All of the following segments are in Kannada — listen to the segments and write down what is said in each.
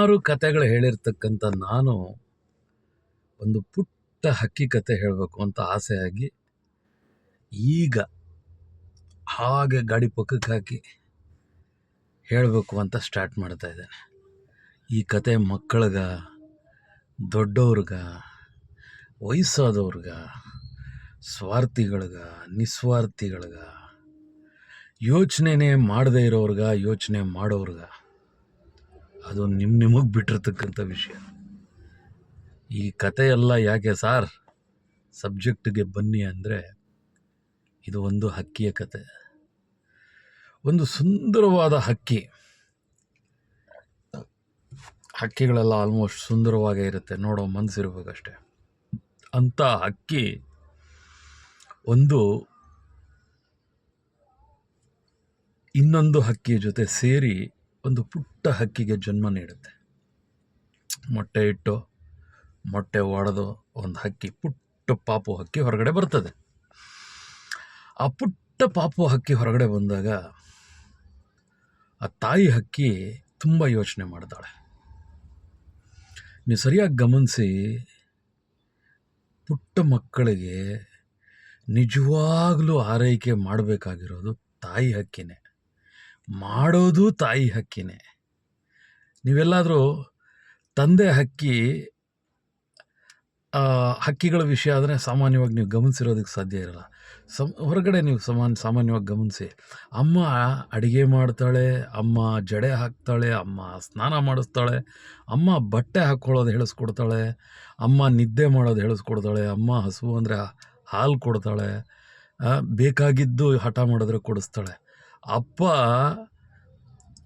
ನೂರಾರು ಕತೆಗಳು ಹೇಳಿರ್ತಕ್ಕಂಥ ನಾನು ಒಂದು ಪುಟ್ಟ ಹಕ್ಕಿ ಕತೆ ಹೇಳಬೇಕು ಅಂತ ಆಸೆಯಾಗಿ ಈಗ ಹಾಗೆ ಗಾಡಿ ಪಕ್ಕಕ್ಕೆ ಹಾಕಿ ಹೇಳಬೇಕು ಅಂತ ಸ್ಟಾರ್ಟ್ ಮಾಡ್ತಾ ಇದ್ದೇನೆ. ಈ ಕತೆ ಮಕ್ಕಳಿಗ, ದೊಡ್ಡವ್ರಿಗ, ವಯಸ್ಸಾದವ್ರಿಗ, ಸ್ವಾರ್ಥಿಗಳ್ಗ, ನಿಸ್ವಾರ್ಥಿಗಳ್ಗ, ಯೋಚನೆನೇ ಮಾಡದೇ ಇರೋರ್ಗ, ಯೋಚನೆ ಮಾಡೋರ್ಗ, ಅದು ನಿಮಗೆ ಬಿಟ್ಟಿರ್ತಕ್ಕಂಥ ವಿಷಯ. ಈ ಕತೆಯೆಲ್ಲ ಯಾಕೆ ಸಾರ್ ಸಬ್ಜೆಕ್ಟ್ಗೆ ಬನ್ನಿ ಅಂದರೆ, ಇದು ಒಂದು ಹಕ್ಕಿಯ ಕತೆ. ಒಂದು ಸುಂದರವಾದ ಹಕ್ಕಿ. ಹಕ್ಕಿಗಳೆಲ್ಲ ಆಲ್ಮೋಸ್ಟ್ ಸುಂದರವಾಗೇ ಇರುತ್ತೆ, ನೋಡೋ ಮನಸ್ಸಿರ್ಬೇಕಷ್ಟೆ. ಅಂಥ ಹಕ್ಕಿ ಒಂದು ಇನ್ನೊಂದು ಹಕ್ಕಿಯ ಜೊತೆ ಸೇರಿ ಒಂದು ಪುಟ್ಟ ಹಕ್ಕಿಗೆ ಜನ್ಮ ನೀಡುತ್ತೆ. ಮೊಟ್ಟೆ ಇಟ್ಟು ಮೊಟ್ಟೆ ಒಡೆದು ಒಂದು ಹಕ್ಕಿ, ಪುಟ್ಟ ಪಾಪು ಹಕ್ಕಿ ಹೊರಗಡೆ ಬರ್ತದೆ. ಆ ಪುಟ್ಟ ಪಾಪು ಹಕ್ಕಿ ಹೊರಗಡೆ ಬಂದಾಗ ಆ ತಾಯಿ ಹಕ್ಕಿ ತುಂಬ ಯೋಚನೆ ಮಾಡ್ತಾಳೆ. ನೀವು ಸರಿಯಾಗಿ ಗಮನಿಸಿ, ಪುಟ್ಟ ಮಕ್ಕಳಿಗೆ ನಿಜವಾಗ್ಲೂ ಆರೈಕೆ ಮಾಡಬೇಕಾಗಿರೋದು ತಾಯಿ ಹಕ್ಕಿನೇ, ಮಾಡೋದು ತಾಯಿ ಹಕ್ಕಿನೇ. ನೀವೆಲ್ಲಾದರೂ ತಂದೆ ಹಕ್ಕಿಗಳ ವಿಷಯ ಆದರೆ ಸಾಮಾನ್ಯವಾಗಿ ನೀವು ಗಮನಿಸಿರೋದಕ್ಕೆ ಸಾಧ್ಯ ಇರಲ್ಲ. ಹೊರಗಡೆ ನೀವು ಸಾಮಾನ್ಯವಾಗಿ ಗಮನಿಸಿ, ಅಮ್ಮ ಅಡುಗೆ ಮಾಡ್ತಾಳೆ, ಅಮ್ಮ ಜಡೆ ಹಾಕ್ತಾಳೆ, ಅಮ್ಮ ಸ್ನಾನ ಮಾಡಿಸ್ತಾಳೆ, ಅಮ್ಮ ಬಟ್ಟೆ ಹಾಕ್ಕೊಳ್ಳೋದು ಹೇಳಿಸ್ಕೊಡ್ತಾಳೆ, ಅಮ್ಮ ನಿದ್ದೆ ಮಾಡೋದು ಹೇಳಿಸ್ಕೊಡ್ತಾಳೆ, ಅಮ್ಮ ಹಸು ಅಂದರೆ ಹಾಲು ಕೊಡ್ತಾಳೆ, ಬೇಕಾಗಿದ್ದು ಹಠ ಮಾಡಿದ್ರೆ ಕೊಡಿಸ್ತಾಳೆ. ಅಪ್ಪ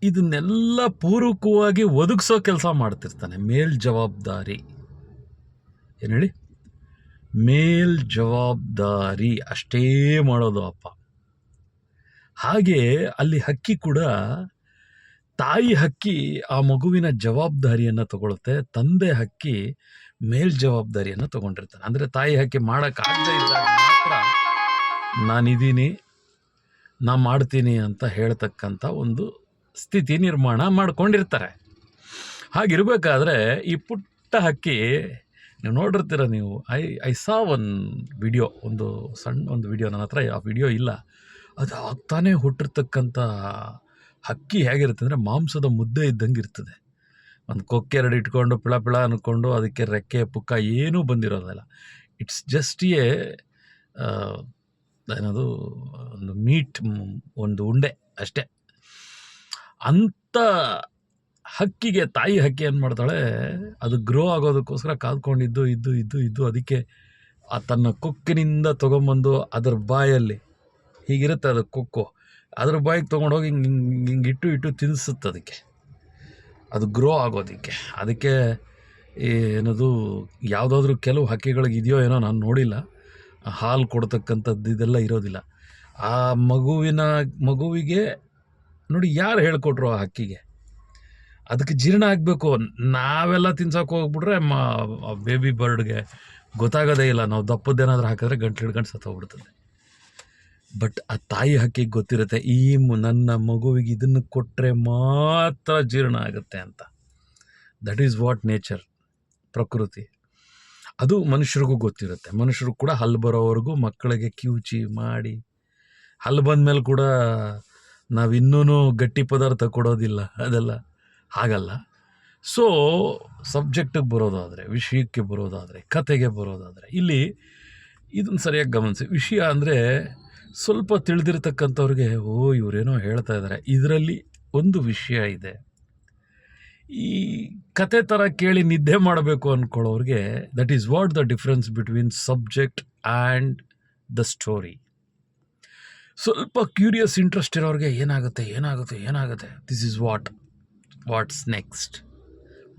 ಇದನ್ನೆಲ್ಲ ಪೂರಕವಾಗಿ ಒದಗಿಸೋ ಕೆಲಸ ಮಾಡ್ತಿರ್ತಾನೆ. ಮೇಲ್ಜವಾಬ್ದಾರಿ ಏನು ಹೇಳಿ, ಮೇಲ್ಜವಾಬ್ದಾರಿ ಅಷ್ಟೇ ಮಾಡೋದು ಅಪ್ಪ. ಹಾಗೆ ಅಲ್ಲಿ ಹಕ್ಕಿ ಕೂಡ, ತಾಯಿ ಹಕ್ಕಿ ಆ ಮಗುವಿನ ಜವಾಬ್ದಾರಿಯನ್ನು ತಗೊಳುತ್ತೆ, ತಂದೆ ಹಕ್ಕಿ ಮೇಲ್ಜವಾಬ್ದಾರಿಯನ್ನು ತಗೊಂಡಿರ್ತಾನೆ. ಅಂದರೆ ತಾಯಿ ಹಕ್ಕಿ ಮಾಡೋಕ್ಕಾಗದೇ ಇದ್ದಾಗ ಮಾತ್ರ ನಾನಿದ್ದೀನಿ, ನಾ ಮಾಡ್ತೀನಿ ಅಂತ ಹೇಳ್ತಕ್ಕಂಥ ಒಂದು ಸ್ಥಿತಿ ನಿರ್ಮಾಣ ಮಾಡ್ಕೊಂಡಿರ್ತಾರೆ. ಹಾಗಿರ್ಬೇಕಾದ್ರೆ ಈ ಪುಟ್ಟ ಹಕ್ಕಿ, ನೀವು ನೋಡಿರ್ತೀರ, ನೀವು ಐ ಸಾ ವಿಡಿಯೋ, ಒಂದು ವಿಡಿಯೋ, ನನ್ನ ಹತ್ರ ಆ ವಿಡಿಯೋ ಇಲ್ಲ. ಅದು ಆಗ್ತಾನೆ ಹುಟ್ಟಿರ್ತಕ್ಕಂಥ ಹಕ್ಕಿ ಹೇಗಿರುತ್ತೆ ಅಂದರೆ, ಮಾಂಸದ ಮುದ್ದೆ ಇದ್ದಂಗೆ ಇರ್ತದೆ. ಒಂದು ಕೊಕ್ಕೆರಡು ಇಟ್ಕೊಂಡು ಪಿಳ ಪಿಳ ಅಂದ್ಕೊಂಡು ಅದಕ್ಕೆ ರೆಕ್ಕೆ ಪುಕ್ಕ ಏನೂ ಬಂದಿರೋದಿಲ್ಲ. ಇಟ್ಸ್ ಜಸ್ಟ್ ಏನದು ಒಂದು ಮೀಟ್, ಒಂದು ಉಂಡೆ ಅಷ್ಟೇ. ಅಂಥ ಹಕ್ಕಿಗೆ ತಾಯಿ ಹಕ್ಕಿ ಏನು ಮಾಡ್ತಾಳೆ, ಅದು ಗ್ರೋ ಆಗೋದಕ್ಕೋಸ್ಕರ ಕಾದ್ಕೊಂಡಿದ್ದು ಅದಕ್ಕೆ ತನ್ನ ಕೊಕ್ಕಿನಿಂದ ತೊಗೊಂಬಂದು ಅದರ ಬಾಯಲ್ಲಿ ಹೀಗಿರುತ್ತೆ, ಅದು ಕೊಕ್ಕು, ಅದ್ರ ಬಾಯಿಗೆ ತೊಗೊಂಡೋಗಿ ಹಿಂಗೆ ಇಟ್ಟು ತಿನ್ನಿಸುತ್ತೆ ಅದಕ್ಕೆ, ಅದು ಗ್ರೋ ಆಗೋದಕ್ಕೆ. ಅದಕ್ಕೆ ಏನದು ಯಾವುದಾದ್ರೂ ಕೆಲವು ಹಕ್ಕಿಗಳಿಗೆ ಇದೆಯೋ ಏನೋ, ನಾನು ನೋಡಿಲ್ಲ, ಹಾಲು ಕೊಡ್ತಕ್ಕಂಥದ್ದು ಇದೆಲ್ಲ ಇರೋದಿಲ್ಲ. ಆ ಮಗುವಿಗೆ ನೋಡಿ, ಯಾರು ಹೇಳ್ಕೊಟ್ರು ಆ ಹಕ್ಕಿಗೆ? ಅದಕ್ಕೆ ಜೀರ್ಣ ಆಗಬೇಕು. ನಾವೆಲ್ಲ ತಿನ್ಸೋಕೆ ಹೋಗ್ಬಿಟ್ರೆ ಬೇಬಿ ಬರ್ಡ್ಗೆ ಗೊತ್ತಾಗೋದೇ ಇಲ್ಲ. ನಾವು ದಪ್ಪದ್ದೇನಾದ್ರೂ ಹಾಕಿದ್ರೆ ಗಂಟು ಹಿಡ್ಕೊಂಡು ಸತ್ತೋಗ್ಬಿಡ್ತದೆ. ಬಟ್ ಆ ತಾಯಿ ಹಕ್ಕಿಗೆ ಗೊತ್ತಿರುತ್ತೆ, ನನ್ನ ಮಗುವಿಗೆ ಇದನ್ನು ಕೊಟ್ಟರೆ ಮಾತ್ರ ಜೀರ್ಣ ಆಗುತ್ತೆ ಅಂತ. ದಟ್ ಈಸ್ ವಾಟ್ ನೇಚರ್, ಪ್ರಕೃತಿ. ಅದು ಮನುಷ್ಯರಿಗೂ ಗೊತ್ತಿರುತ್ತೆ. ಮನುಷ್ಯರು ಕೂಡ ಹಲ್ಲು ಬರೋವರೆಗೂ ಮಕ್ಕಳಿಗೆ ಕಿವುಚಿ ಮಾಡಿ, ಹಲ್ಲು ಬಂದಮೇಲೆ ಕೂಡ ನಾವಿನ್ನೂ ಗಟ್ಟಿ ಪದಾರ್ಥ ಕೊಡೋದಿಲ್ಲ, ಅದೆಲ್ಲ ಹಾಗಲ್ಲ. ಸೊ ಸಬ್ಜೆಕ್ಟಿಗೆ ಬರೋದಾದರೆ, ವಿಷಯಕ್ಕೆ ಬರೋದಾದರೆ, ಕತೆಗೆ ಬರೋದಾದರೆ, ಇಲ್ಲಿ ಇದನ್ನು ಸರಿಯಾಗಿ ಗಮನಿಸಿ. ವಿಷಯ ಅಂದರೆ ಸ್ವಲ್ಪ ತಿಳಿದಿರ್ತಕ್ಕಂಥವ್ರಿಗೆ, ಇವರೇನೋ ಹೇಳ್ತಾ ಇದ್ದಾರೆ, ಇದರಲ್ಲಿ ಒಂದು ವಿಷಯ ಇದೆ. ಈ ಕತೆ ಥರ ಕೇಳಿ ನಿದ್ದೆ ಮಾಡಬೇಕು ಅಂದ್ಕೊಳ್ಳೋರಿಗೆ, that is what the difference between subject and the story. ಸ್ವಲ್ಪ ಕ್ಯೂರಿಯಸ್ ಇಂಟ್ರೆಸ್ಟ್ ಇರೋರಿಗೆ ಏನಾಗುತ್ತೆ, ದಿಸ್ ಈಸ್ ವಾಟ್ಸ್ ನೆಕ್ಸ್ಟ್,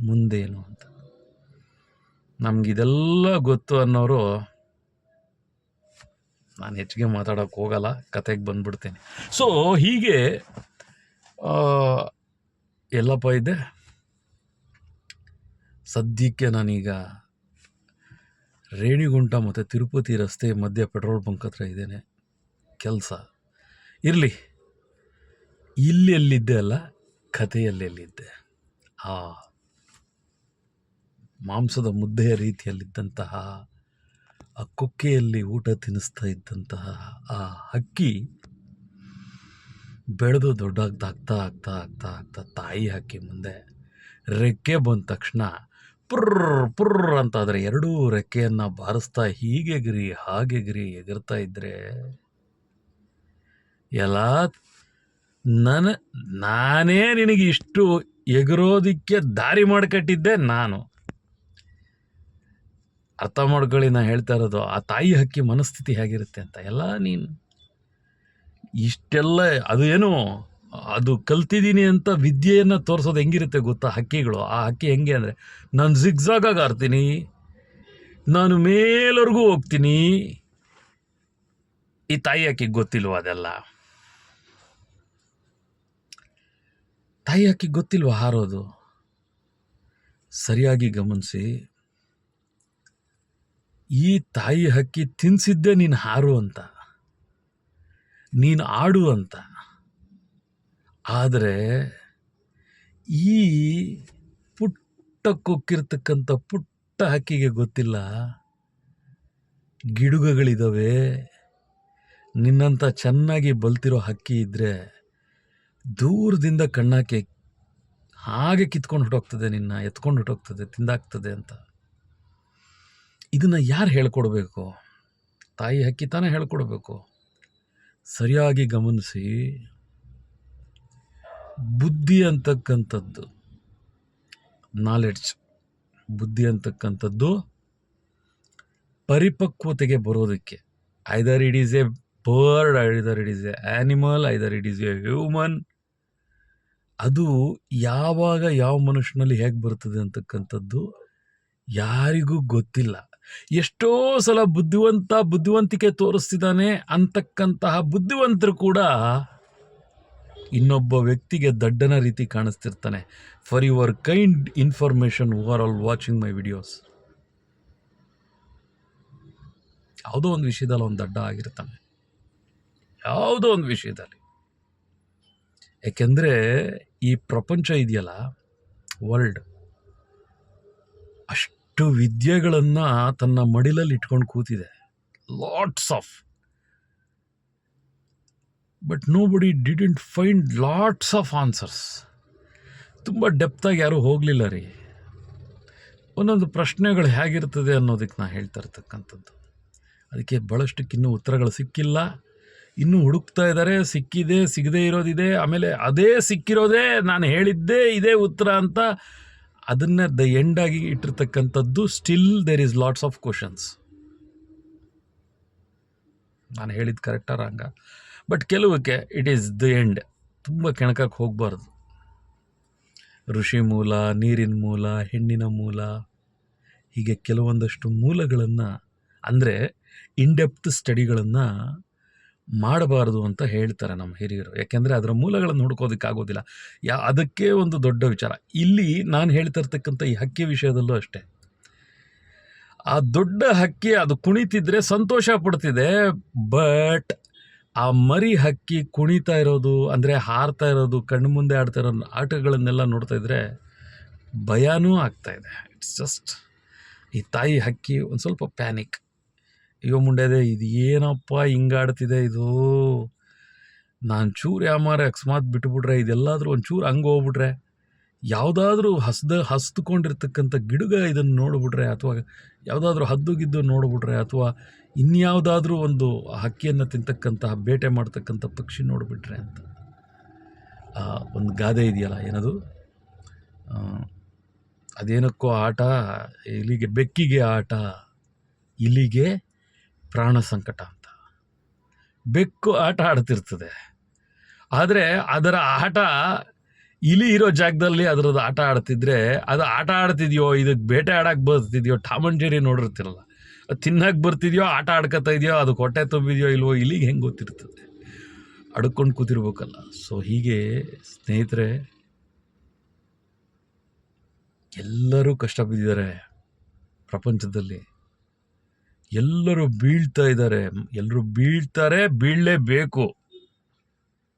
ಮುಂದೇನು ಅಂತ. ನಮಗಿದೆಲ್ಲ ಗೊತ್ತು ಅನ್ನೋರು, ನಾನು ಹೆಚ್ಚಿಗೆ ಮಾತಾಡೋಕ್ಕೆ ಹೋಗಲ್ಲ, ಕತೆಗೆ ಬಂದ್ಬಿಡ್ತೇನೆ. ಸೊ ಹೀಗೆ ಎಲ್ಲಪ್ಪ ಇದ್ದೆ. ಸದ್ಯಕ್ಕೆ ನಾನೀಗ ರೇಣಿಗುಂಟ ಮತ್ತು ತಿರುಪತಿ ರಸ್ತೆ ಮಧ್ಯೆ ಪೆಟ್ರೋಲ್ ಬಂಕ್ ಹತ್ರ ಇದ್ದೇನೆ. ಕೆಲಸ ಇರಲಿ, ಇಲ್ಲಿ ಎಲ್ಲಿದ್ದೆ ಅಲ್ಲ, ಕಥೆಯಲ್ಲೆಲ್ಲಿದ್ದೆ. ಮಾಂಸದ ಮುದ್ದೆಯ ರೀತಿಯಲ್ಲಿದ್ದಂತಹ ಆ ಕೊಕ್ಕೆಯಲ್ಲಿ ಊಟ ತಿನ್ನಿಸ್ತಾ ಇದ್ದಂತಹ ಆ ಹಕ್ಕಿ ಬೆಳೆದು ದೊಡ್ಡದಾಗ್ತಾ ಆಗ್ತಾ ಆಗ್ತಾ ಆಗ್ತಾ ತಾಯಿ ಹಕ್ಕಿ ಮುಂದೆ ರೆಕ್ಕೆ ಬಂದ ತಕ್ಷಣ ಪುರ್ರ್ ಪುರ್ರ್ ಅಂತ ಅದರ ಎರಡೂ ರೆಕ್ಕೆಯನ್ನು ಬಾರಿಸ್ತಾ ಹೀಗೆಗಿರಿ ಹಾಗೆಗಿರಿ ಎಗರ್ತಾ ಇದ್ರೆ ಎಲ್ಲ ನಾನೇ ನಿನಗೆ ಇಷ್ಟು ಎಗರೋದಿಕ್ಕೆ ದಾರಿ ಮಾಡಿಕಟ್ಟಿದ್ದೆ ನಾನು. ಅರ್ಥ ಮಾಡ್ಕೊಳ್ಳಿ, ನಾ ಹೇಳ್ತಾ ಇರೋದು ಆ ತಾಯಿ ಹಕ್ಕಿ ಮನಸ್ಥಿತಿ ಹೇಗಿರುತ್ತೆ ಅಂತ. ಎಲ್ಲ ನೀನು ಇಷ್ಟೆಲ್ಲ ಅದು ಏನು ಅದು ಕಲ್ತಿದ್ದೀನಿ ಅಂತ ವಿದ್ಯೆಯನ್ನು ತೋರಿಸೋದು ಹೆಂಗಿರುತ್ತೆ ಗೊತ್ತಾ ಹಕ್ಕಿಗಳು. ಆ ಹಕ್ಕಿ ಹೆಂಗೆ ಅಂದರೆ, ನಾನು ಜಿಗ್ಜಾಗಾಗಿ ಆಡ್ತೀನಿ, ನಾನು ಮೇಲವರೆಗೂ ಹೋಗ್ತೀನಿ. ಈ ತಾಯಿ ಹಕ್ಕಿಗೆ ಗೊತ್ತಿಲ್ವ ಅದೆಲ್ಲ? ತಾಯಿ ಹಕ್ಕಿಗೆ ಗೊತ್ತಿಲ್ವ ಹಾರೋದು? ಸರಿಯಾಗಿ ಗಮನಿಸಿ, ಈ ತಾಯಿ ಹಕ್ಕಿ ತಿನ್ಸಿದ್ದೆ ನೀನು ಹಾರು ಅಂತ, ನೀನು ಆಡು ಅಂತ. ಆದರೆ ಈ ಪುಟ್ಟ ಕೊಕ್ಕಿರ್ತಕ್ಕಂಥ ಪುಟ್ಟ ಹಕ್ಕಿಗೆ ಗೊತ್ತಿಲ್ಲ, ಗಿಡುಗಗಳಿದ್ದಾವೆ. ನಿನ್ನಂಥ ಚೆನ್ನಾಗಿ ಬಲ್ತಿರೋ ಹಕ್ಕಿ ಇದ್ದರೆ ದೂರದಿಂದ ಕಣ್ಣಾಕಿ ಹಾಗೆ ಕಿತ್ಕೊಂಡು ಹೊಟ್ಟೋಗ್ತದೆ, ನಿನ್ನ ಎತ್ಕೊಂಡು ಹೊಟ್ಟೋಗ್ತದೆ, ತಿಂದಾಗ್ತದೆ ಅಂತ. ಇದನ್ನು ಯಾರು ಹೇಳ್ಕೊಡ್ಬೇಕು? ತಾಯಿ ಹಕ್ಕಿ ತಾನೇ ಹೇಳ್ಕೊಡ್ಬೇಕು. ಸರಿಯಾಗಿ ಗಮನಿಸಿ, ಬುದ್ಧಿ ಅಂತಕ್ಕಂಥದ್ದು, ನಾಲೆಡ್ಜ್, ಬುದ್ಧಿ ಅಂತಕ್ಕಂಥದ್ದು ಪರಿಪಕ್ವತೆಗೆ ಬರೋದಕ್ಕೆ either it is A bird, either it is A animal, either it is A human, ಅದು ಯಾವಾಗ ಯಾವ ಮನುಷ್ಯನಲ್ಲಿ ಹೇಗೆ ಬರ್ತದೆ ಅಂತಕ್ಕಂಥದ್ದು ಯಾರಿಗೂ ಗೊತ್ತಿಲ್ಲ. ಎಷ್ಟೋ ಸಲ ಬುದ್ಧಿವಂತಿಕೆ ತೋರಿಸ್ತಿದ್ದಾನೆ ಅಂತಕ್ಕಂತಹ ಬುದ್ಧಿವಂತರು ಕೂಡ ಇನ್ನೊಬ್ಬ ವ್ಯಕ್ತಿಗೆ ದಡ್ಡನ ರೀತಿ ಕಾಣಿಸ್ತಿರ್ತಾನೆ. For your kind information who are all watching my videos, ಯಾವುದೋ ಒಂದು ವಿಷಯದಲ್ಲಿ ಅವನು ದಡ್ಡ ಆಗಿರ್ತಾನೆ, ಯಾವುದೋ ಒಂದು ವಿಷಯದಲ್ಲಿ. ಯಾಕೆಂದರೆ ಈ ಪ್ರಪಂಚ ಇದೆಯಲ್ಲ, ವರ್ಲ್ಡ್, ಅಷ್ಟು ವಿದ್ಯೆಗಳನ್ನು ತನ್ನ ಮಡಿಲಲ್ಲಿ ಇಟ್ಕೊಂಡು ಕೂತಿದೆ, lots of. But nobody didn't find lots of answers. ತುಂಬ ಡೆಪ್ತಾಗಿ ಯಾರೂ ಹೋಗಲಿಲ್ಲ ರೀ. ಒಂದೊಂದು ಪ್ರಶ್ನೆಗಳು ಹೇಗಿರ್ತದೆ ಅನ್ನೋದಕ್ಕೆ ನಾ ಹೇಳ್ತಾ ಇರ್ತಕ್ಕಂಥದ್ದು. ಅದಕ್ಕೆ ಭಾಳಷ್ಟಕ್ಕಿನ್ನೂ ಉತ್ತರಗಳು ಸಿಕ್ಕಿಲ್ಲ, ಇನ್ನೂ ಹುಡುಕ್ತಾ ಇದ್ದಾರೆ. ಸಿಕ್ಕಿದೆ, ಸಿಗದೇ ಇರೋದಿದೆ, ಆಮೇಲೆ ಅದೇ ಸಿಕ್ಕಿರೋದೇ ನಾನು ಹೇಳಿದ್ದೇ ಇದೇ ಉತ್ತರ ಅಂತ ಅದನ್ನೇ ದ ಎಂಡಾಗಿ ಇಟ್ಟಿರ್ತಕ್ಕಂಥದ್ದು. Still there is lots of questions. ನಾನು ಹೇಳಿದ್ದು ಕರೆಕ್ಟಾ ರಾಂಗ? ಬಟ್ ಕೆಲವಕ್ಕೆ ಇಟ್ ಈಸ್ ದ ಎಂಡ್. ತುಂಬ ಕೆಣಕಕ್ಕೆ ಹೋಗಬಾರ್ದು. ಋಷಿ ಮೂಲ, ನೀರಿನ ಮೂಲ, ಹೆಣ್ಣಿನ ಮೂಲ, ಹೀಗೆ ಕೆಲವೊಂದಷ್ಟು ಮೂಲಗಳನ್ನು, ಅಂದರೆ ಇನ್ಡೆಪ್ತ್ ಸ್ಟಡಿಗಳನ್ನು ಮಾಡಬಾರ್ದು ಅಂತ ಹೇಳ್ತಾರೆ ನಮ್ಮ ಹಿರಿಯರು. ಯಾಕೆಂದರೆ ಅದರ ಮೂಲಗಳನ್ನು ಹುಡ್ಕೋದಕ್ಕಾಗೋದಿಲ್ಲ. ಅದಕ್ಕೆ ಒಂದು ದೊಡ್ಡ ವಿಚಾರ. ಇಲ್ಲಿ ನಾನು ಹೇಳ್ತಾ ಇರ್ತಕ್ಕಂಥ ಈ ಹಕ್ಕಿ ವಿಷಯದಲ್ಲೂ ಅಷ್ಟೇ. ಆ ದೊಡ್ಡ ಹಕ್ಕಿ ಅದು ಕುಣಿತಿದ್ರೆ ಸಂತೋಷ ಪಡ್ತಿದೆ, ಬಟ್ ಆ ಮರಿ ಹಕ್ಕಿ ಕುಣಿತಾ ಇರೋದು, ಅಂದರೆ ಹಾರ್ತಾ ಇರೋದು, ಕಣ್ಣು ಮುಂದೆ ಆಡ್ತಾ ಇರೋ ಆಟಗಳನ್ನೆಲ್ಲ ನೋಡ್ತಾ ಇದ್ರೆ ಭಯನೂ ಆಗ್ತಾಯಿದೆ. ಇಟ್ಸ್ ಜಸ್ಟ್ ಈ ತಾಯಿ ಹಕ್ಕಿ ಒಂದು ಸ್ವಲ್ಪ ಪ್ಯಾನಿಕ್. ಅಯ್ಯೋ ಮುಂಡೆದೆ, ಇದು ಏನಪ್ಪ ಹಿಂಗಾಡ್ತಿದೆ ಇದು, ನಾನು ಚೂರು ಯಾಮಾರೆ ಅಕಸ್ಮಾತ್ ಬಿಟ್ಟುಬಿಟ್ರೆ, ಇದೆಲ್ಲಾದರೂ ಒಂದು ಚೂರು ಹಂಗೆ ಹೋಗ್ಬಿಟ್ರೆ, ಯಾವುದಾದ್ರೂ ಹಸ್ದುಕೊಂಡಿರ್ತಕ್ಕಂಥ ಗಿಡಗ ಇದನ್ನು ನೋಡಿಬಿಟ್ರೆ, ಅಥವಾ ಯಾವುದಾದ್ರೂ ಹದ್ದುಗಿದ್ದು ನೋಡಿಬಿಟ್ರೆ, ಅಥವಾ ಇನ್ಯಾವುದಾದ್ರೂ ಒಂದು ಹಕ್ಕಿಯನ್ನು ತಿಂತಕ್ಕಂತಹ ಬೇಟೆ ಮಾಡ್ತಕ್ಕಂಥ ಪಕ್ಷಿ ನೋಡಿಬಿಟ್ರೆ ಅಂತ. ಒಂದು ಗಾದೆ ಇದೆಯಲ್ಲ, ಏನದು, ಅದೇನಕ್ಕೋ ಆಟ, ಇಲ್ಲಿಗೆ ಬೆಕ್ಕಿಗೆ ಆಟ, ಇಲ್ಲಿಗೆ ಪ್ರಾಣ ಸಂಕಟ ಅಂತ. ಬೆಕ್ಕು ಆಟ ಆಡ್ತಿರ್ತದೆ, ಆದರೆ ಅದರ ಆಟ ಇಲಿ ಇರೋ ಜಾಗದಲ್ಲಿ ಅದರದ್ದು ಆಟ ಆಡ್ತಿದ್ರೆ, ಅದು ಆಟ ಆಡ್ತಿದ್ಯೋ, ಇದಕ್ಕೆ ಬೇಟೆ ಆಡಕ್ಕೆ ಬರ್ತಿದ್ಯೋ, ಟಾಮ್ ಅಂಡ್ ಜೆರಿ ನೋಡಿರ್ತಿರಲ್ಲ, ತಿನ್ನಕ್ಕೆ ಬರ್ತಿದ್ಯೋ, ಆಟ ಆಡ್ಕೊತಾ ಇದೆಯೋ, ಅದು ಹೊಟ್ಟೆ ತುಂಬಿದೆಯೋ ಇಲ್ವೋ, ಇಲ್ಲಿಗೆ ಹೆಂಗೆ ಗೊತ್ತಿರ್ತದೆ? ಅಡ್ಕೊಂಡು ಕೂತಿರ್ಬೇಕಲ್ಲ. ಸೊ ಹೀಗೆ ಸ್ನೇಹಿತರೆ, ಎಲ್ಲರೂ ಕಷ್ಟ ಬಿದ್ದಿದ್ದಾರೆ ಪ್ರಪಂಚದಲ್ಲಿ, ಎಲ್ಲರೂ ಬೀಳ್ತಾ ಇದ್ದಾರೆ, ಎಲ್ಲರೂ ಬೀಳ್ತಾರೆ, ಬೀಳಲೇಬೇಕು.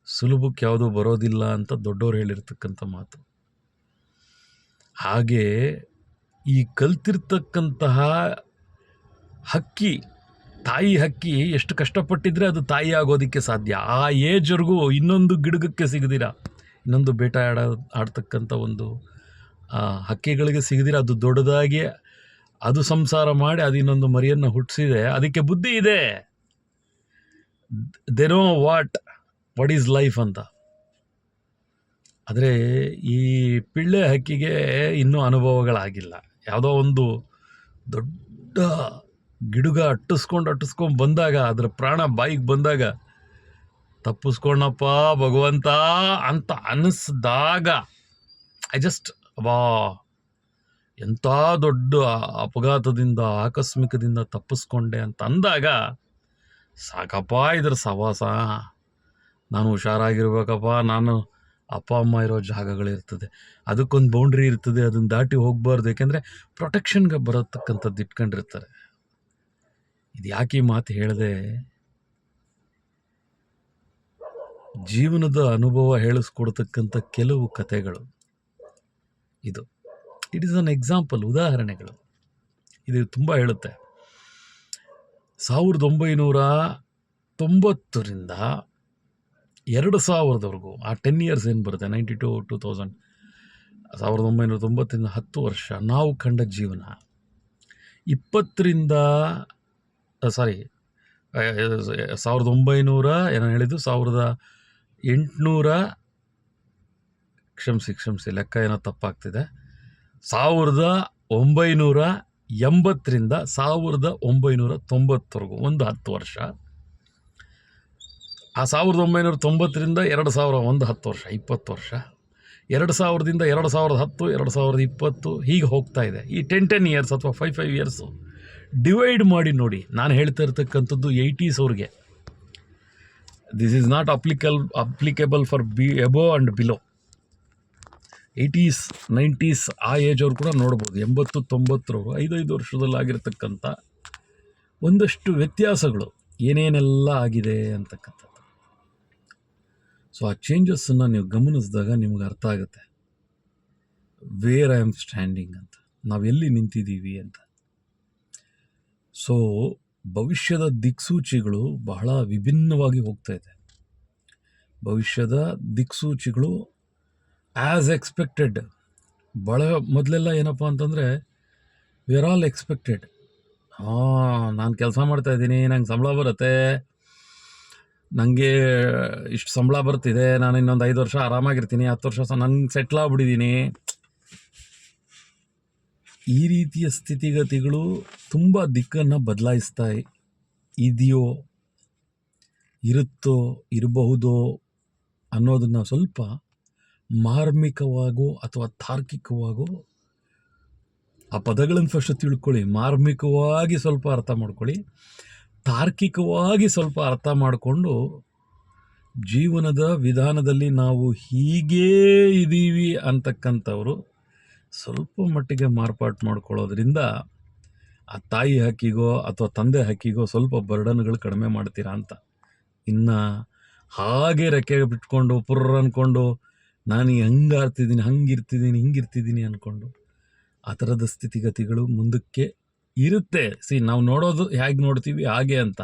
ಸುಲಭಕ್ಕೆ ಯಾವುದೂ ಬರೋದಿಲ್ಲ ಅಂತ ದೊಡ್ಡವ್ರು ಹೇಳಿರ್ತಕ್ಕಂಥ ಮಾತು. ಹಾಗೆ ಈ ಕಲ್ತಿರ್ತಕ್ಕಂತಹ ಹಕ್ಕಿ, ತಾಯಿ ಹಕ್ಕಿ ಎಷ್ಟು ಕಷ್ಟಪಟ್ಟಿದ್ರೆ ಅದು ತಾಯಿ ಆಗೋದಕ್ಕೆ ಸಾಧ್ಯ. ಆ ಏಜ್ವರೆಗೂ ಇನ್ನೊಂದು ಗಿಡಗಕ್ಕೆ ಸಿಗದಿರ, ಇನ್ನೊಂದು ಬೇಟ ಆಡ್ತಕ್ಕಂಥ ಒಂದು ಹಕ್ಕಿಗಳಿಗೆ ಸಿಗದಿರ ಅದು ದೊಡ್ಡದಾಗಿ ಅದು ಸಂಸಾರ ಮಾಡಿ ಅದು ಇನ್ನೊಂದು ಮರಿಯನ್ನು ಹುಟ್ಟಿಸಿದೆ. ಅದಕ್ಕೆ ಬುದ್ಧಿ ಇದೆ, they know what is life ಅಂತ. ಆದರೆ ಈ ಪಿಳ್ಳೆ ಹಕ್ಕಿಗೆ ಇನ್ನೂ ಅನುಭವಗಳಾಗಿಲ್ಲ. ಯಾವುದೋ ಒಂದು ದೊಡ್ಡ ಗಿಡುಗ ಅಟ್ಟಿಸ್ಕೊಂಡು ಬಂದಾಗ, ಅದರ ಪ್ರಾಣ ಬಾಯಿಗೆ ಬಂದಾಗ, ತಪ್ಪಿಸ್ಕೊಂಡಪ್ಪ ಭಗವಂತ ಅಂತ ಅನ್ನಿಸ್ದಾಗ ವಾ, ಎಂಥ ದೊಡ್ಡ ಅಪಘಾತದಿಂದ ಆಕಸ್ಮಿಕದಿಂದ ತಪ್ಪಿಸ್ಕೊಂಡೆ ಅಂತ ಅಂದಾಗ, ಸಾಕಪ್ಪ ಇದ್ರ ಸವಾಸ, ನಾನು ಹುಷಾರಾಗಿರ್ಬೇಕಪ್ಪ, ನಾನು ಅಪ್ಪ ಅಮ್ಮ ಇರೋ ಜಾಗಗಳಿರ್ತದೆ, ಅದಕ್ಕೊಂದು ಬೌಂಡ್ರಿ ಇರ್ತದೆ, ಅದನ್ನು ದಾಟಿ ಹೋಗಬಾರ್ದು. ಯಾಕೆಂದರೆ ಪ್ರೊಟೆಕ್ಷನ್ಗೆ ಬರತಕ್ಕಂಥದ್ದು ಇಟ್ಕೊಂಡಿರ್ತಾರೆ. ಇದು ಯಾಕೆ ಈ ಮಾತು ಹೇಳಿದೆ? ಜೀವನದ ಅನುಭವ ಹೇಳಿಸ್ಕೊಡ್ತಕ್ಕಂಥ ಕೆಲವು ಕಥೆಗಳು ಇದು. ಇಟ್ ಈಸ್ ಅನ್ ಎಕ್ಸಾಂಪಲ್, ಉದಾಹರಣೆಗಳು. ಇದು ತುಂಬ ಹೇಳುತ್ತೆ. 1990ರಿಂದ 2000ವರೆಗೂ, ಆ 10 years ಏನು ಬರುತ್ತೆ, 92 2000, 1990ರಿಂದ 10 ವರ್ಷ ನಾವು ಕಂಡ ಜೀವನ. 1900 ಏನೋ ಹೇಳಿದ್ದು, 1800, ಕ್ಷಮಿಸಿ ಲೆಕ್ಕ ಏನೋ ತಪ್ಪಾಗ್ತಿದೆ, 1980ರಿಂದ 1990ವರೆಗೂ ಒಂದು 10 ವರ್ಷ. ಆ 1990ರಿಂದ 2000 ಒಂದು 10 ವರ್ಷ, 20 ವರ್ಷ. 2000ದಿಂದ 2010, 2020 ಹೀಗೆ ಹೋಗ್ತಾ ಇದೆ. ಈ 10 years ಅಥವಾ 5 years ಡಿವೈಡ್ ಮಾಡಿ ನೋಡಿ. ನಾನು ಹೇಳ್ತಾ ಇರ್ತಕ್ಕಂಥದ್ದು 80s ಅವ್ರಿಗೆ. This is not applicable for above and below. 80s 90s ಆ ಏಜ್ ಅವ್ರು ಕೂಡ ನೋಡ್ಬೋದು. 80 90ರವರು 5 ವರ್ಷದಲ್ಲಿ ಆಗಿರ್ತಕ್ಕಂಥ ಒಂದಷ್ಟು ವ್ಯತ್ಯಾಸಗಳು ಏನೇನೆಲ್ಲ ಆಗಿದೆ ಅಂತಕ್ಕಂಥದ್ದು. ಸೊ ಆ ಚೇಂಜಸ್ಸನ್ನು ನೀವು ಗಮನಿಸಿದಾಗ ನಿಮ್ಗೆ ಅರ್ಥ ಆಗುತ್ತೆ, ವೇರ್ ಐ ಆಮ್ ಸ್ಟ್ಯಾಂಡಿಂಗ್ ಅಂತ, ನಾವೆಲ್ಲಿ ನಿಂತಿದ್ದೀವಿ ಅಂತ. ಸೊ ಭವಿಷ್ಯದ ದಿಕ್ಸೂಚಿಗಳು ಬಹಳ ವಿಭಿನ್ನವಾಗಿ ಹೋಗ್ತಾ ಇದೆ. ಭವಿಷ್ಯದ ದಿಕ್ಸೂಚಿಗಳು ಆ್ಯಸ್ ಎಕ್ಸ್ಪೆಕ್ಟೆಡ್. ಭಾಳ ಮೊದಲೆಲ್ಲ ಏನಪ್ಪ ಅಂತಂದರೆ, ವಿ ಆರ್ ಆಲ್ ಎಕ್ಸ್ಪೆಕ್ಟೆಡ್. ನಾನು ಕೆಲಸ ಮಾಡ್ತಾಯಿದ್ದೀನಿ, ನಂಗೆ ಸಂಬಳ ಬರುತ್ತೆ, ನನಗೆ ಇಷ್ಟು ಸಂಬಳ ಬರ್ತಿದೆ, ನಾನು ಇನ್ನೊಂದು 5 ವರ್ಷ ಆರಾಮಾಗಿರ್ತೀನಿ, 10 ವರ್ಷ ನಂಗೆ ಸೆಟ್ಲ್ ಆಗ್ಬಿಟ್ಟಿದ್ದೀನಿ. ಈ ರೀತಿಯ ಸ್ಥಿತಿಗತಿಗಳು ತುಂಬ ದಿಕ್ಕನ್ನು ಬದಲಾಯಿಸ್ತಾ ಇದೆಯೋ, ಇರುತ್ತೋ, ಇರಬಹುದೋ ಅನ್ನೋದನ್ನು ಸ್ವಲ್ಪ ಮಾರ್ಮಿಕವಾಗೋ ಅಥವಾ ತಾರ್ಕಿಕವಾಗೋ, ಆ ಪದಗಳನ್ನು ಫಸ್ಟ್ ತಿಳ್ಕೊಳ್ಳಿ. ಮಾರ್ಮಿಕವಾಗಿ ಸ್ವಲ್ಪ ಅರ್ಥ ಮಾಡ್ಕೊಳ್ಳಿ, ತಾರ್ಕಿಕವಾಗಿ ಸ್ವಲ್ಪ ಅರ್ಥ ಮಾಡಿಕೊಂಡು, ಜೀವನದ ವಿಧಾನದಲ್ಲಿ ನಾವು ಹೀಗೇ ಇದ್ದೀವಿ ಅಂತಕ್ಕಂಥವ್ರು ಸ್ವಲ್ಪ ಮಟ್ಟಿಗೆ ಮಾರ್ಪಾಟು ಮಾಡ್ಕೊಳ್ಳೋದ್ರಿಂದ ಆ ತಾಯಿ ಹಕ್ಕಿಗೋ ಅಥವಾ ತಂದೆ ಹಕ್ಕಿಗೋ ಸ್ವಲ್ಪ ಬರ್ಡನ್ಗಳು ಕಡಿಮೆ ಮಾಡ್ತೀರಾ ಅಂತ. ಇನ್ನು ಹಾಗೆ ರೆಕ್ಕೆ ಬಿಟ್ಕೊಂಡು ಪುರ್ರ ಅಂದ್ಕೊಂಡು ನಾನು ಹಂಗೆ ಆಡ್ತಿದ್ದೀನಿ, ಹಿಂಗಿರ್ತಿದ್ದೀನಿ ಅಂದ್ಕೊಂಡು ಆ ಥರದ ಸ್ಥಿತಿಗತಿಗಳು ಮುಂದಕ್ಕೆ ಇರುತ್ತೆ. ನಾವು ನೋಡೋದು ಹೇಗೆ ನೋಡ್ತೀವಿ ಹಾಗೆ ಅಂತ.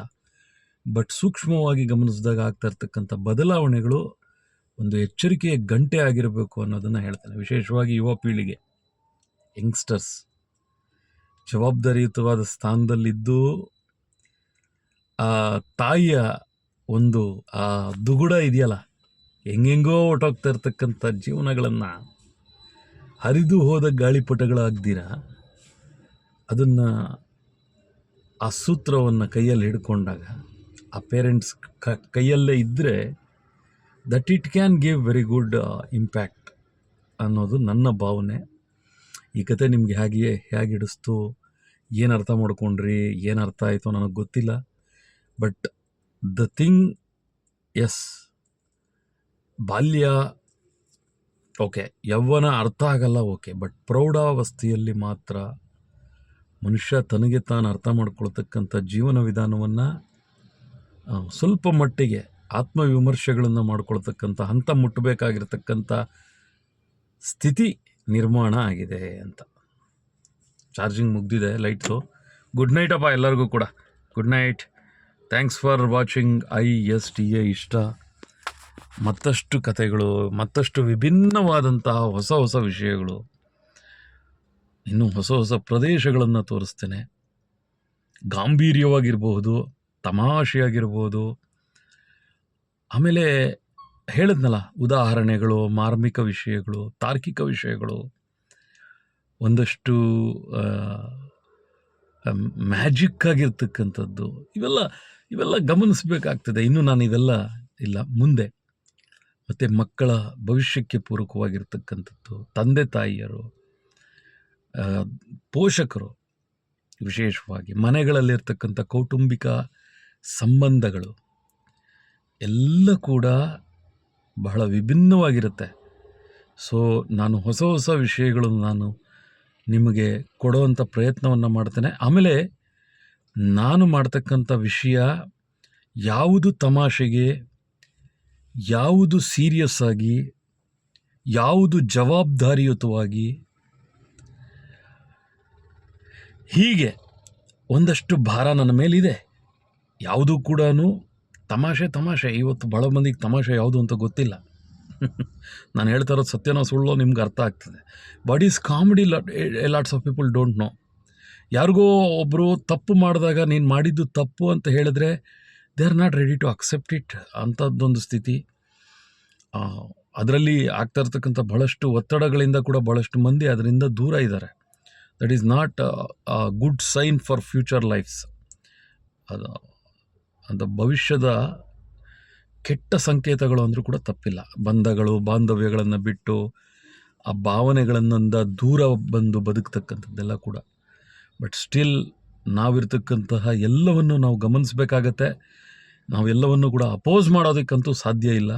ಬಟ್ ಸೂಕ್ಷ್ಮವಾಗಿ ಗಮನಿಸಿದಾಗ ಆಗ್ತಾ ಇರ್ತಕ್ಕಂಥ ಬದಲಾವಣೆಗಳು ಒಂದು ಎಚ್ಚರಿಕೆಯ ಗಂಟೆ ಆಗಿರಬೇಕು ಅನ್ನೋದನ್ನು ಹೇಳ್ತೇನೆ. ವಿಶೇಷವಾಗಿ ಯುವ ಪೀಳಿಗೆ, ಯಂಗ್ಸ್ಟರ್ಸ್ ಜವಾಬ್ದಾರಿಯುತವಾದ ಸ್ಥಾನದಲ್ಲಿದ್ದು ಆ ತಾಯಿಯ ಒಂದು ಆ ದುಗುಡ ಇದೆಯಲ್ಲ, ಹೆಂಗೆಂಗೋ ಹೊಟ್ಟೋಗ್ತಾ ಇರ್ತಕ್ಕಂಥ ಜೀವನಗಳನ್ನು ಹರಿದು ಹೋದ ಗಾಳಿಪಟಗಳಾಗ್ದಿರ ಅದನ್ನು ಆ ಸೂತ್ರವನ್ನು ಕೈಯಲ್ಲಿ ಹಿಡ್ಕೊಂಡಾಗ ಆ ಪೇರೆಂಟ್ಸ್ ಕೈಯಲ್ಲೇ ಇದ್ದರೆ that it can give very good impact ಅನ್ನೋದು ನನ್ನ ಭಾವನೆ. ಈ ಕತೆ ನಿಮಗೆ ಹೇಗೆ ಹಿಡಿಸ್ತು, ಏನು ಅರ್ಥ ಮಾಡ್ಕೊಂಡ್ರಿ, ಏನು ಅರ್ಥ ಆಯಿತು ನನಗೆ ಗೊತ್ತಿಲ್ಲ. ಬಟ್ ದ ಥಿಂಗ್, ಎಸ್, ಬಾಲ್ಯ ಓಕೆ, ಯೌವನ ಅರ್ಥ ಆಗಲ್ಲ ಓಕೆ, ಬಟ್ ಪ್ರೌಢಾವಸ್ಥೆಯಲ್ಲಿ ಮಾತ್ರ ಮನುಷ್ಯ ತನಗೆ ತಾನು ಅರ್ಥ ಮಾಡ್ಕೊಳ್ತಕ್ಕಂಥ ಜೀವನ ವಿಧಾನವನ್ನು ಸ್ವಲ್ಪ ಮಟ್ಟಿಗೆ ಆತ್ಮವಿಮರ್ಶೆಗಳನ್ನು ಮಾಡ್ಕೊಳ್ತಕ್ಕಂಥ ಹಂತ ಮುಟ್ಟಬೇಕಾಗಿರ್ತಕ್ಕಂಥ ಸ್ಥಿತಿ ನಿರ್ಮಾಣ ಆಗಿದೆ ಅಂತ. ಚಾರ್ಜಿಂಗ್ ಮುಗ್ದಿದೆ ಲೈಟ್ಸು. ಗುಡ್ ನೈಟ್ ಅಪ್ಪ ಎಲ್ಲರಿಗೂ ಕೂಡ. Good night. Thanks for watching ISTA ಇಷ್ಟ. ಮತ್ತಷ್ಟು ಕಥೆಗಳು, ಮತ್ತಷ್ಟು ವಿಭಿನ್ನವಾದಂತಹ ಹೊಸ ಹೊಸ ವಿಷಯಗಳು, ಇನ್ನೂ ಹೊಸ ಹೊಸ ಪ್ರದೇಶಗಳನ್ನು ತೋರಿಸ್ತೇನೆ. ಗಾಂಭೀರ್ಯವಾಗಿರ್ಬೋದು, ತಮಾಷೆಯಾಗಿರ್ಬೋದು, ಆಮೇಲೆ ಹೇಳಿದ್ನಲ್ಲ, ಉದಾಹರಣೆಗಳು, ಮಾರ್ಮಿಕ ವಿಷಯಗಳು, ತಾರ್ಕಿಕ ವಿಷಯಗಳು, ಒಂದಷ್ಟು ಮ್ಯಾಜಿಕ್ ಆಗಿರ್ತಕ್ಕಂಥದ್ದು, ಇವೆಲ್ಲ ಗಮನಿಸಬೇಕಾಗ್ತದೆ. ಇನ್ನು ನಾನು ಇವೆಲ್ಲ ಇಲ್ಲ ಮುಂದೆ. ಮತ್ತು ಮಕ್ಕಳ ಭವಿಷ್ಯಕ್ಕೆ ಪೂರಕವಾಗಿರ್ತಕ್ಕಂಥದ್ದು, ತಂದೆ ತಾಯಿಯರು, ಪೋಷಕರು, ವಿಶೇಷವಾಗಿ ಮನೆಗಳಲ್ಲಿರ್ತಕ್ಕಂಥ ಕೌಟುಂಬಿಕ ಸಂಬಂಧಗಳು ಎಲ್ಲ ಕೂಡ ಬಹಳ ವಿಭಿನ್ನವಾಗಿರುತ್ತೆ. ಸೊ ನಾನು ಹೊಸ ಹೊಸ ವಿಷಯಗಳನ್ನು ನಾನು ನಿಮಗೆ ಕೊಡುವಂಥ ಪ್ರಯತ್ನವನ್ನು ಮಾಡ್ತೇನೆ. ಆಮೇಲೆ ನಾನು ಮಾಡ್ತಕ್ಕಂಥ ವಿಷಯ ಯಾವುದು ತಮಾಷೆಗೆ, ಯಾವುದು ಸೀರಿಯಸ್ ಆಗಿ, ಯಾವುದು ಜವಾಬ್ದಾರಿಯುತವಾಗಿ, ಹೀಗೆ ಒಂದಷ್ಟು ಭಾರ ನನ್ನ ಮೇಲಿದೆ. ಯಾವುದೂ ಕೂಡ ತಮಾಷೆ. ಇವತ್ತು ಭಾಳ ಮಂದಿಗೆ ತಮಾಷೆ ಯಾವುದು ಅಂತ ಗೊತ್ತಿಲ್ಲ. ನಾನು ಹೇಳ್ತಾ ಇರೋದು ಸತ್ಯನೋ ಸುಳ್ಳೋ ನಿಮ್ಗೆ ಅರ್ಥ ಆಗ್ತದೆ. But is comedy lots of people don't know. ಯಾರಿಗೋ ಒಬ್ಬರು ತಪ್ಪು ಮಾಡಿದಾಗ ನೀನು ಮಾಡಿದ್ದು ತಪ್ಪು ಅಂತ ಹೇಳಿದ್ರೆ they are not ready to accept it. ಅಂಥದ್ದೊಂದು ಸ್ಥಿತಿ. ಅದರಲ್ಲಿ ಆಗ್ತಾ ಇರ್ತಕ್ಕಂಥ ಬಹಳಷ್ಟು ಒತ್ತಡಗಳಿಂದ ಕೂಡ ಬಹಳಷ್ಟು ಮಂದಿ ಅದರಿಂದ ದೂರ ಇದ್ದಾರೆ. That is not a good sign for future lifes. ಅದು ಭವಿಷ್ಯದ ಕೆಟ್ಟ ಸಂಕೇತಗಳು ಅಂದರೂ ಕೂಡ ತಪ್ಪಿಲ್ಲ. ಬಂಧಗಳು, ಬಾಂಧವ್ಯಗಳನ್ನು ಬಿಟ್ಟು ಆ ಭಾವನೆಗಳಿಂದ ದೂರ ಬಂದು ಬದುಕ್ತಕ್ಕಂಥದ್ದೆಲ್ಲ ಕೂಡ. ಬಟ್ ಸ್ಟಿಲ್ ನಾವಿರ್ತಕ್ಕಂತಹ ಎಲ್ಲವನ್ನು ನಾವು ಗಮನಿಸಬೇಕಾಗತ್ತೆ. ನಾವೆಲ್ಲವನ್ನು ಕೂಡ ಅಪೋಸ್ ಮಾಡೋದಕ್ಕಂತೂ ಸಾಧ್ಯ ಇಲ್ಲ.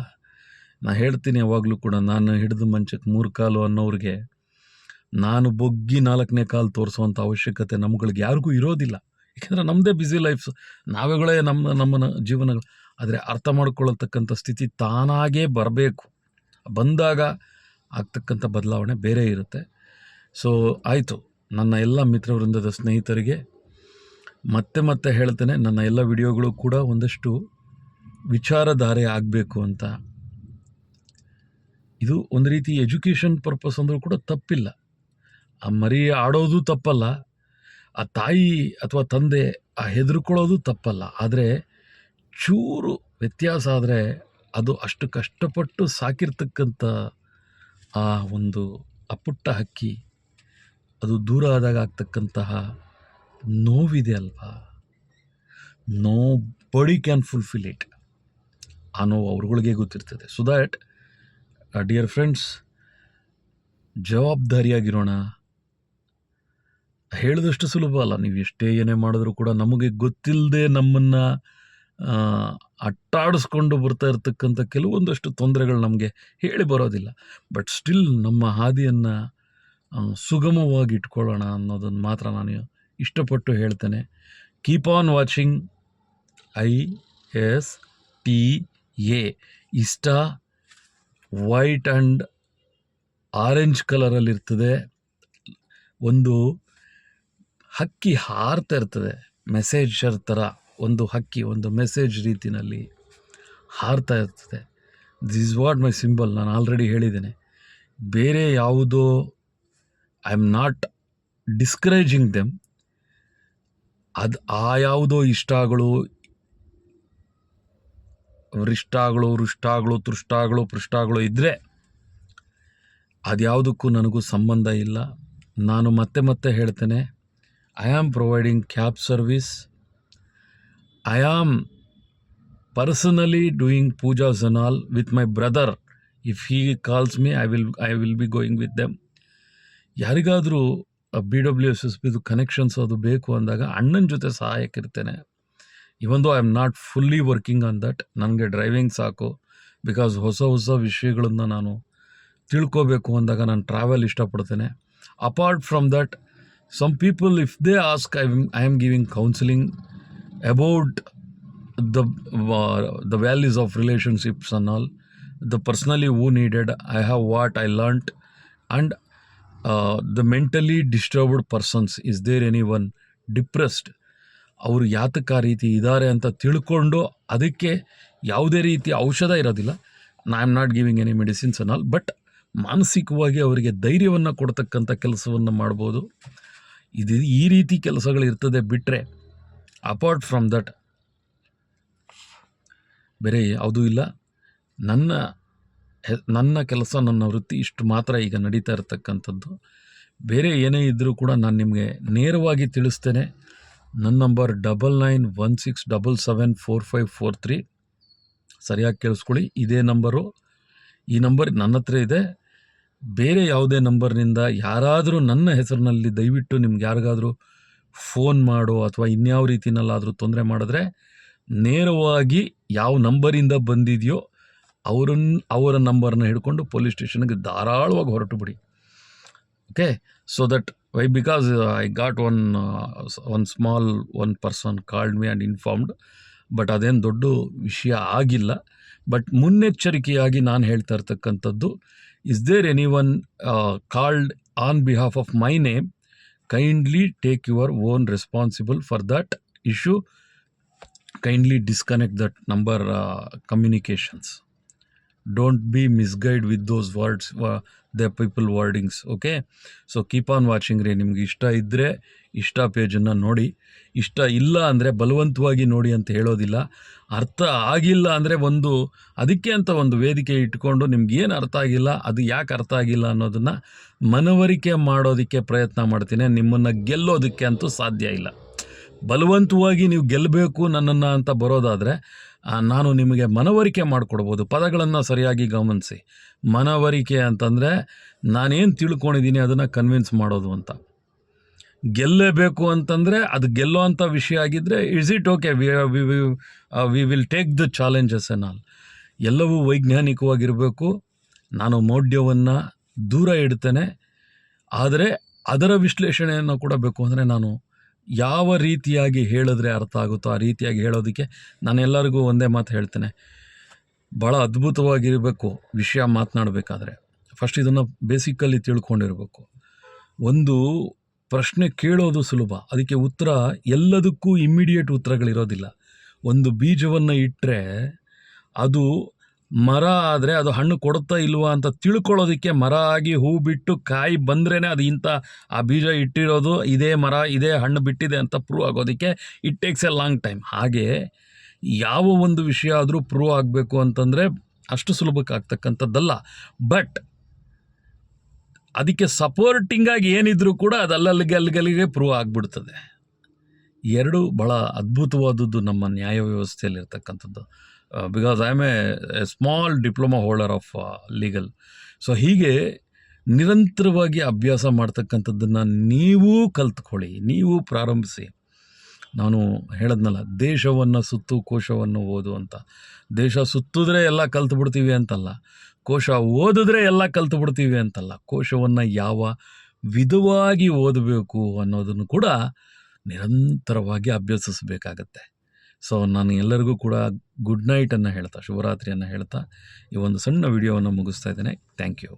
ನಾನು ಹೇಳ್ತೀನಿ ಯಾವಾಗಲೂ ಕೂಡ, ನಾನು ಹಿಡಿದು ಮಂಚಕ್ಕೆ 3 ಕಾಲು ಅನ್ನೋರಿಗೆ ನಾನು ಬೊಗ್ಗಿ 4ನೇ ಕಾಲು ತೋರಿಸುವಂಥ ಅವಶ್ಯಕತೆ ನಮ್ಗಳಿಗೆ ಯಾರಿಗೂ ಇರೋದಿಲ್ಲ. ಏಕೆಂದರೆ ನಮ್ಮದೇ ಬ್ಯುಸಿ ಲೈಫ್ಸ್, ನಾವುಗಳೇ ನಮ್ಮ ಜೀವನಗಳು. ಆದರೆ ಅರ್ಥ ಮಾಡ್ಕೊಳ್ಳತಕ್ಕಂಥ ಸ್ಥಿತಿ ತಾನಾಗೇ ಬರಬೇಕು. ಬಂದಾಗ ಆಗ್ತಕ್ಕಂಥ ಬದಲಾವಣೆ ಬೇರೆ ಇರುತ್ತೆ. ಸೊ ಆಯಿತು, ನನ್ನ ಎಲ್ಲ ಮಿತ್ರವೃಂದದ ಸ್ನೇಹಿತರಿಗೆ ಮತ್ತೆ ಹೇಳ್ತೇನೆ, ನನ್ನ ಎಲ್ಲ ವಿಡಿಯೋಗಳು ಕೂಡ ಒಂದಷ್ಟು ವಿಚಾರಧಾರೆ ಆಗಬೇಕು ಅಂತ. ಇದು ಒಂದು ರೀತಿ ಎಜುಕೇಷನ್ ಪರ್ಪಸ್ ಅಂದರೂ ಕೂಡ ತಪ್ಪಿಲ್ಲ. ಆ ಮರಿ ಆಡೋದು ತಪ್ಪಲ್ಲ, ಆ ತಾಯಿ ಅಥವಾ ತಂದೆ ಆ ಹೆದರ್ಕೊಳ್ಳೋದು ತಪ್ಪಲ್ಲ. ಆದರೆ ಚೂರು ವ್ಯತ್ಯಾಸ ಆದರೆ ಅದು ಅಷ್ಟು ಕಷ್ಟಪಟ್ಟು ಸಾಕಿರ್ತಕ್ಕಂಥ ಆ ಒಂದು ಅಪುಟ್ಟ ಹಕ್ಕಿ ಅದು ದೂರ ಆದಾಗ ಆಗ್ತಕ್ಕಂತಹ ನೋವಿದೆ ಅಲ್ವಾ, ನೋ ಬಡಿ ಕ್ಯಾನ್ ಫುಲ್ಫಿಲ್ ಇಟ್. ಆ ನೋವು ಅವ್ರಗಳಿಗೆ ಗೊತ್ತಿರ್ತದೆ. ಸೊ ದ್ಯಾಟ್ ಡಿಯರ್ ಫ್ರೆಂಡ್ಸ್, ಜವಾಬ್ದಾರಿಯಾಗಿರೋಣ. ಹೇಳಿದಷ್ಟು ಸುಲಭ ಅಲ್ಲ. ನೀವು ಎಷ್ಟೇ ಏನೇ ಮಾಡಿದ್ರೂ ಕೂಡ ನಮಗೆ ಗೊತ್ತಿಲ್ಲದೆ ನಮ್ಮನ್ನು ಅಟ್ಟಾಡಿಸ್ಕೊಂಡು ಬರ್ತಾ ಇರ್ತಕ್ಕಂಥ ಕೆಲವೊಂದಷ್ಟು ತೊಂದರೆಗಳು ನಮಗೆ ಹೇಳಿ ಬರೋದಿಲ್ಲ. ಬಟ್ ಸ್ಟಿಲ್ ನಮ್ಮ ಹಾದಿಯನ್ನು ಸುಗಮವಾಗಿ ಇಟ್ಕೊಳ್ಳೋಣ ಅನ್ನೋದನ್ನು ಮಾತ್ರ ನಾನು ಇಷ್ಟಪಟ್ಟು ಹೇಳ್ತೇನೆ. Keep on watching ISTA. ಇಷ್ಟ ವೈಟ್ ಆ್ಯಂಡ್ ಆರೆಂಜ್ ಕಲರಲ್ಲಿರ್ತದೆ. ಒಂದು ಹಕ್ಕಿ ಹಾರ್ತಾ ಇರ್ತದೆ, ಮೆಸೇಜರ್ ಥರ. ಒಂದು ಹಕ್ಕಿ ಒಂದು ಮೆಸೇಜ್ ರೀತಿಯಲ್ಲಿ ಹಾರ್ತಾ ಇರ್ತದೆ. This is what my symbol. ನಾನು ಆಲ್ರೆಡಿ ಹೇಳಿದ್ದೇನೆ. ಬೇರೆ ಯಾವುದೋ I am not discouraging them. ಅದು ಆ ಯಾವುದೋ ಇಷ್ಟಗಳು, ವೃಷ್ಟಾಗಳು, ರುಷ್ಟಾಗಳು, ತೃಷ್ಟಾಗಳು, ಪೃಷ್ಟಾಗಳು ಇದ್ದರೆ ಅದ್ಯಾವುದಕ್ಕೂ ನನಗೂ ಸಂಬಂಧ ಇಲ್ಲ. ನಾನು ಮತ್ತೆ ಹೇಳ್ತೇನೆ, I am providing cab service. I am personally doing Pooja's and all with my brother. If he calls me, I will be going with them. ಯಾರಿಗಾದರೂ BWSSBದು ಕನೆಕ್ಷನ್ಸ್ ಅದು ಬೇಕು ಅಂದಾಗ ಅಣ್ಣನ ಜೊತೆ ಸಹಾಯಕ್ಕಿರ್ತೇನೆ. Even though I am not fully working on that. ನನಗೆ ಡ್ರೈವಿಂಗ್ ಸಾಕು. ಬಿಕಾಸ್ ಹೊಸ ವಿಷಯಗಳನ್ನು ನಾನು ತಿಳ್ಕೋಬೇಕು ಅಂದಾಗ ನಾನು ಟ್ರಾವೆಲ್ ಇಷ್ಟಪಡ್ತೇನೆ. Apart from that, some people if they ask, I am giving counselling about the values of relationships and all. The personally who needed, I have what I learnt, and the mentally disturbed persons, is there any one depressed, ಅವರು ಯಾತಕ್ಕೆ ಆ ರೀತಿ ಇದ್ದಾರೆ ಅಂತ ತಿಳ್ಕೊಂಡು ಅದಕ್ಕೆ ಯಾವುದೇ ರೀತಿಯ ಔಷಧ ಇರೋದಿಲ್ಲ. I am not giving any medicines an all, but ಮಾನಸಿಕವಾಗಿ ಅವರಿಗೆ ಧೈರ್ಯವನ್ನು ಕೊಡ್ತಕ್ಕಂಥ ಕೆಲಸವನ್ನು ಮಾಡ್ಬೋದು. ಇದು ಈ ರೀತಿ ಕೆಲಸಗಳಿರ್ತದೆ ಬಿಟ್ಟರೆ ಅಪಾರ್ಟ್ ಫ್ರಮ್ ದಟ್ ಬೇರೆ ಯಾವುದೂ ಇಲ್ಲ. ನನ್ನ ಕೆಲಸ, ನನ್ನ ವೃತ್ತಿ ಇಷ್ಟು ಮಾತ್ರ ಈಗ ನಡೀತಾ ಇರತಕ್ಕಂಥದ್ದು. ಬೇರೆ ಏನೇ ಇದ್ದರೂ ಕೂಡ ನಾನು ನಿಮಗೆ ನೇರವಾಗಿ ತಿಳಿಸ್ತೇನೆ. ನನ್ನ ನಂಬರ್ 9916774543. ಸರಿಯಾಗಿ ಕೇಳಿಸ್ಕೊಳ್ಳಿ, ಇದೇ ನಂಬರು. ಈ ನಂಬರ್ ನನ್ನ ಹತ್ರ ಇದೆ. ಬೇರೆ ಯಾವುದೇ ನಂಬರ್ನಿಂದ ಯಾರಾದರೂ ನನ್ನ ಹೆಸರಿನಲ್ಲಿ ದಯವಿಟ್ಟು ನಿಮ್ಗೆ ಯಾರಿಗಾದರೂ ಫೋನ್ ಮಾಡೋ ಅಥವಾ ಇನ್ಯಾವ ರೀತಿಯಲ್ಲಾದರೂ ತೊಂದರೆ ಮಾಡಿದ್ರೆ ನೇರವಾಗಿ ಯಾವ ನಂಬರಿಂದ ಬಂದಿದೆಯೋ ಅವರ ನಂಬರ್ನ ಹಿಡ್ಕೊಂಡು ಪೊಲೀಸ್ ಸ್ಟೇಷನ್ಗೆ ಧಾರಾಳವಾಗಿ ಹೊರಟು ಬಿಡಿ. Okay, so that why because I got one small person called me and informed, but ಅದೇನು ದೊಡ್ಡ ವಿಷಯ ಆಗಿಲ್ಲ. ಬಟ್ ಮುನ್ನೆಚ್ಚರಿಕೆಯಾಗಿ ನಾನು ಹೇಳ್ತಾ ಇರ್ತಕ್ಕಂಥದ್ದು, is there any one called on behalf of my name, kindly take your own responsible for that issue. Kindly disconnect that number communications. Don't be misguided with those words, the people wordings. Okay, so keep on watching ರೀ. ನಿಮ್ಗೆ ಇಷ್ಟ ಇದ್ದರೆ ಇಷ್ಟ ಪೇಜನ್ನು ನೋಡಿ, ಇಷ್ಟ ಇಲ್ಲ ಅಂದರೆ ಬಲವಂತವಾಗಿ ನೋಡಿ ಅಂತ ಹೇಳೋದಿಲ್ಲ. ಅರ್ಥ ಆಗಿಲ್ಲ ಅಂದರೆ ಅದಕ್ಕೆ ಅಂತ ಒಂದು ವೇದಿಕೆ ಇಟ್ಕೊಂಡು ನಿಮ್ಗೇನು ಅರ್ಥ ಆಗಿಲ್ಲ, ಅದು ಯಾಕೆ ಅರ್ಥ ಆಗಿಲ್ಲ ಅನ್ನೋದನ್ನು ಮನವರಿಕೆ ಮಾಡೋದಕ್ಕೆ ಪ್ರಯತ್ನ ಮಾಡ್ತೀನಿ. ನಿಮ್ಮನ್ನು ಗೆಲ್ಲೋದಕ್ಕೆ ಅಂತೂ ಸಾಧ್ಯ ಇಲ್ಲ. ಬಲವಂತವಾಗಿ ನೀವು ಗೆಲ್ಲಬೇಕು ನನ್ನನ್ನು ಅಂತ ಬರೋದಾದರೆ ನಾನು ನಿಮಗೆ ಮನವರಿಕೆ ಮಾಡಿಕೊಡ್ಬೋದು. ಪದಗಳನ್ನು ಸರಿಯಾಗಿ ಗಮನಿಸಿ. ಮನವರಿಕೆ ಅಂತಂದರೆ ನಾನೇನು ತಿಳ್ಕೊಂಡಿದ್ದೀನಿ ಅದನ್ನು ಕನ್ವಿನ್ಸ್ ಮಾಡೋದು ಅಂತ. ಗೆಲ್ಲಬೇಕು ಅಂತಂದರೆ ಅದು ಗೆಲ್ಲೋ ಅಂಥ ವಿಷಯ ಆಗಿದ್ದರೆ is it okay, we will take the challenges and all. ಎಲ್ಲವೂ ವೈಜ್ಞಾನಿಕವಾಗಿರಬೇಕು. ನಾನು ಮೌಢ್ಯವನ್ನು ದೂರ ಇಡ್ತೇನೆ. ಆದರೆ ಅದರ ವಿಶ್ಲೇಷಣೆಯನ್ನು ಕೂಡ ಬೇಕು ಅಂದರೆ ನಾನು ಯಾವ ರೀತಿಯಾಗಿ ಹೇಳಿದ್ರೆ ಅರ್ಥ ಆಗುತ್ತೋ ಆ ರೀತಿಯಾಗಿ ಹೇಳೋದಕ್ಕೆ ನಾನೆಲ್ಲರಿಗೂ ಒಂದೇ ಮಾತು ಹೇಳ್ತೇನೆ. ಭಾಳ ಅದ್ಭುತವಾಗಿರಬೇಕು ವಿಷಯ ಮಾತನಾಡಬೇಕಾದ್ರೆ. ಫಸ್ಟ್ ಇದನ್ನು ಬೇಸಿಕಲ್ಲಿ ತಿಳ್ಕೊಂಡಿರಬೇಕು. ಒಂದು ಪ್ರಶ್ನೆ ಕೇಳೋದು ಸುಲಭ, ಅದಕ್ಕೆ ಉತ್ತರ ಎಲ್ಲದಕ್ಕೂ ಇಮ್ಮಿಡಿಯೇಟ್ ಉತ್ತರಗಳಿರೋದಿಲ್ಲ. ಒಂದು ಬೀಜವನ್ನು ಇಟ್ಟರೆ ಅದು ಮರ ಆದರೆ ಅದು ಹಣ್ಣು ಕೊಡುತ್ತಾ ಇಲ್ವಾ ಅಂತ ತಿಳ್ಕೊಳ್ಳೋದಕ್ಕೆ ಮರ ಆಗಿ ಹೂ ಬಿಟ್ಟು ಕಾಯಿ ಬಂದ್ರೇ ಅದು ಆ ಬೀಜ ಇಟ್ಟಿರೋದು ಇದೇ ಮರ ಇದೇ ಹಣ್ಣು ಬಿಟ್ಟಿದೆ ಅಂತ ಪ್ರೂವ್ ಆಗೋದಕ್ಕೆ it takes A long time. ಹಾಗೆ ಯಾವ ಒಂದು ವಿಷಯ ಆದರೂ ಪ್ರೂವ್ ಆಗಬೇಕು ಅಂತಂದರೆ ಅಷ್ಟು ಸುಲಭಕ್ಕೆ ಆಗ್ತಕ್ಕಂಥದ್ದಲ್ಲ. ಬಟ್ ಅದಕ್ಕೆ ಸಪೋರ್ಟಿಂಗಾಗಿ ಏನಿದ್ರೂ ಕೂಡ ಅದು ಅಲ್ಲಿಗೆ ಪ್ರೂವ್ ಆಗಿಬಿಡ್ತದೆ. ಎರಡು ಭಾಳ ಅದ್ಭುತವಾದದ್ದು ನಮ್ಮ ನ್ಯಾಯ ವ್ಯವಸ್ಥೆಯಲ್ಲಿರ್ತಕ್ಕಂಥದ್ದು. Because I am a small diploma holder of legal. So ಹೀಗೆ ನಿರಂತರವಾಗಿ ಅಭ್ಯಾಸ ಮಾಡ್ತಕ್ಕಂಥದ್ದನ್ನು ನೀವೂ ಕಲ್ತ್ಕೊಳ್ಳಿ, ನೀವು ಪ್ರಾರಂಭಿಸಿ. ನಾನು ಹೇಳದ್ನಲ್ಲ, ದೇಶವನ್ನು ಸುತ್ತು ಕೋಶವನ್ನು ಓದು ಅಂತ. ದೇಶ ಸುತ್ತಿದ್ರೆ ಎಲ್ಲ ಕಲ್ತು ಬಿಡ್ತೀವಿ ಅಂತಲ್ಲ, ಕೋಶ ಓದಿದ್ರೆ ಎಲ್ಲ ಕಲ್ತು ಬಿಡ್ತೀವಿ ಅಂತಲ್ಲ. ಕೋಶವನ್ನು ಯಾವ ವಿಧವಾಗಿ ಓದಬೇಕು ಅನ್ನೋದನ್ನು ಕೂಡ ನಿರಂತರವಾಗಿ ಅಭ್ಯಸಿಸಬೇಕಾಗತ್ತೆ. ಸೊ ನಾನು ಎಲ್ಲರಿಗೂ ಕೂಡ ಗುಡ್ ನೈಟನ್ನು ಹೇಳ್ತಾ, ಶುಭರಾತ್ರಿಯನ್ನು ಹೇಳ್ತಾ ಈ ಒಂದು ಸಣ್ಣ ವಿಡಿಯೋವನ್ನು ಮುಗಿಸ್ತಾ ಇದ್ದೇನೆ. Thank you.